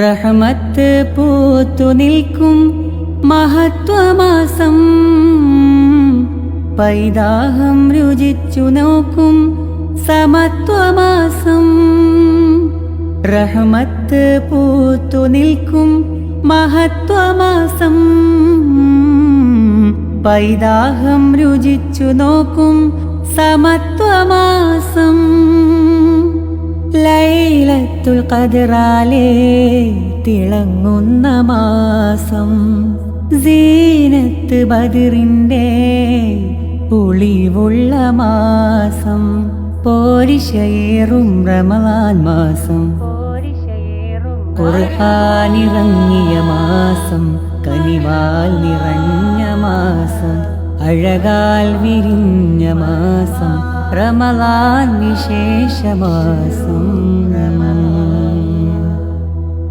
റഹ്മത്ത് പൂത്തു നിൽക്കും മഹത്വമാസം, പൈതാഹം രുചിച്ചു നോക്കും സമത്വമാസം. റഹ്മത്ത് പൂത്തു നിൽക്കും മഹത്വമാസം, പൈതാഹം രുചിച്ചു നോക്കും സമത്വമാസം. ലൈലത്തുൽ ഖദ്റാലേ തിളങ്ങുന്ന മാസം, സീനത്ത് ബദറിന്റെ ഒളിവുള്ള മാസം, പോരിശയേറും റമളാൻ മാസം, ഖുർആനിറങ്ങിയ മാസം, കനിവാൽ നിറഞ്ഞ മാസം, അഴകാൽ വിരിഞ്ഞ മാസം, റമളാൻ വിശേഷമാസം.